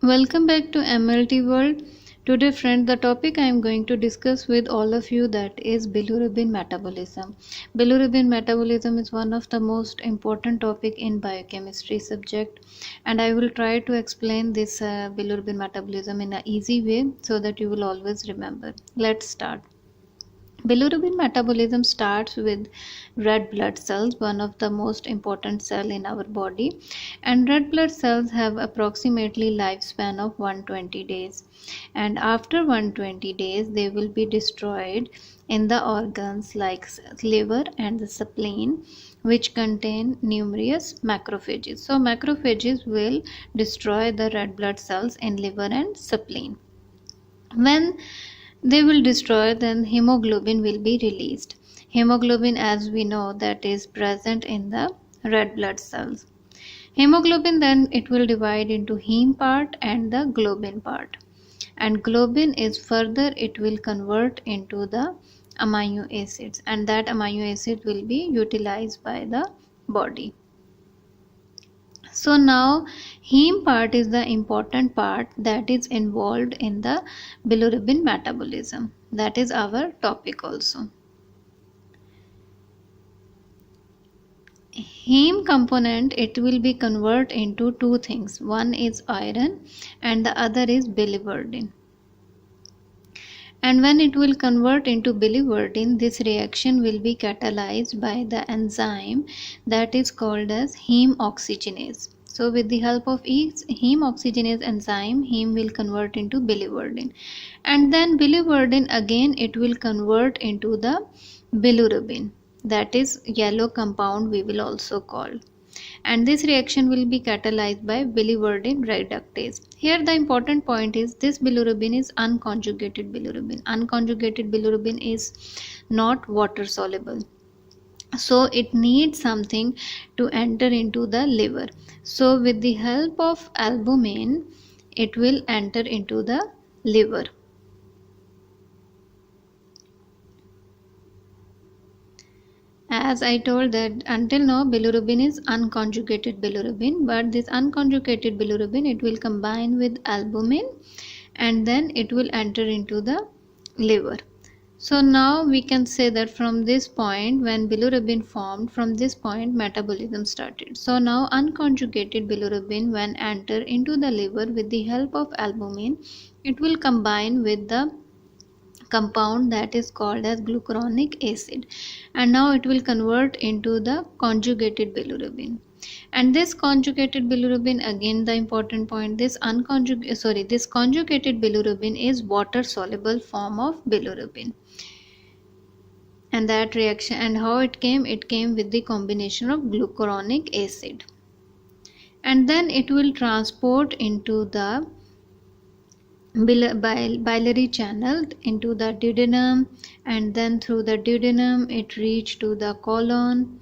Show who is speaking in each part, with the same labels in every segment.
Speaker 1: Welcome back to MLT World. Today, friend, the topic I am going to discuss with all of you that is bilirubin metabolism. Bilirubin metabolism is one of the most important topic in biochemistry subject, and I will try to explain this bilirubin metabolism in an easy way so that you will always remember. Let's start. Bilirubin metabolism starts with red blood cells, one of the most important cell in our body, and red blood cells have approximately lifespan of 120 days, and after 120 days they will be destroyed in the organs like liver and the spleen, which contain numerous macrophages. So macrophages will destroy the red blood cells in liver and spleen. When they will destroy, then hemoglobin will be released. Hemoglobin, as we know, that is present in the red blood cells. Hemoglobin, then it will divide into heme part and the globin part, and globin is further it will convert into the amino acids, and that amino acid will be utilized by the body. So now heme part is the important part that is involved in the bilirubin metabolism. That is our topic also. Heme component, it will be converted into two things. One is iron and the other is biliverdin. And when it will convert into biliverdin, this reaction will be catalyzed by the enzyme that is called as heme oxygenase. So with the help of each heme oxygenase enzyme, heme will convert into biliverdin. And then biliverdin again it will convert into the bilirubin. That is yellow compound we will also call. And this reaction will be catalyzed by biliverdin reductase. Here the important point is this bilirubin is unconjugated bilirubin. Unconjugated bilirubin is not water soluble, so it needs something to enter into the liver. So with the help of albumin it will enter into the liver. As I told that until now bilirubin is unconjugated bilirubin, but this unconjugated bilirubin it will combine with albumin and then it will enter into the liver. So now we can say that from this point when bilirubin formed, from this point metabolism started. So now unconjugated bilirubin when enter into the liver with the help of albumin, it will combine with the compound that is called as glucuronic acid, and now it will convert into the conjugated bilirubin. And this conjugated bilirubin, again the important point, this conjugated bilirubin is water soluble form of bilirubin. And that reaction, and how it came with the combination of glucuronic acid, and then it will transport into the biliary channel into the duodenum, and then through the duodenum it reach to the colon,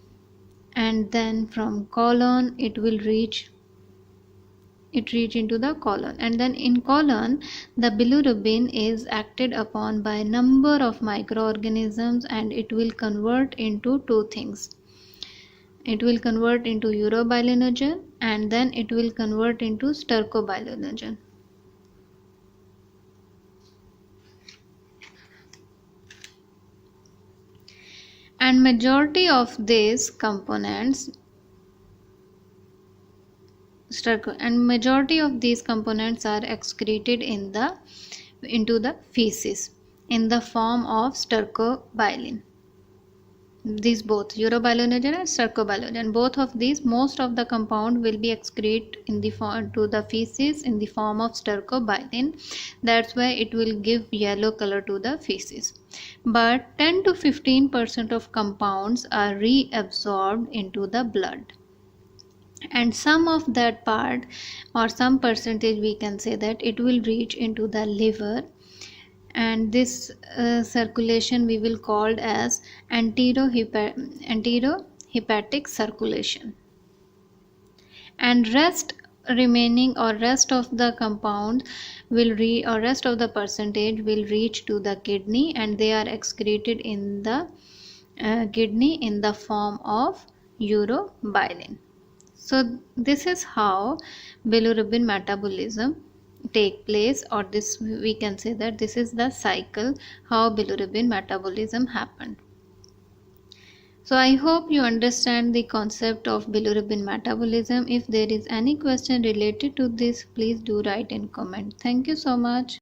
Speaker 1: and then from colon it will reach into the colon, and then in colon the bilirubin is acted upon by number of microorganisms and it will convert into two things. It will convert into urobilinogen and then it will convert into stercobilinogen. And majority of these components are excreted into the feces in the form of stercobilin. These both urobilinogen and stercobilinogen, both of these, most of the compound will be excreted in the to the feces in the form of stercobilin. That's why it will give yellow color to the feces. But 10 to 15% of compounds are reabsorbed into the blood, and some of that part or some percentage we can say that it will reach into the liver, and this circulation we will call as enterohepatic circulation, and rest of the compound will rest of the percentage will reach to the kidney, and they are excreted in the kidney in the form of urobilin. So this is how bilirubin metabolism take place, or this we can say that this is the cycle how bilirubin metabolism happened. So I hope you understand the concept of bilirubin metabolism. If there is any question related to this, please do write in comment. Thank you so much.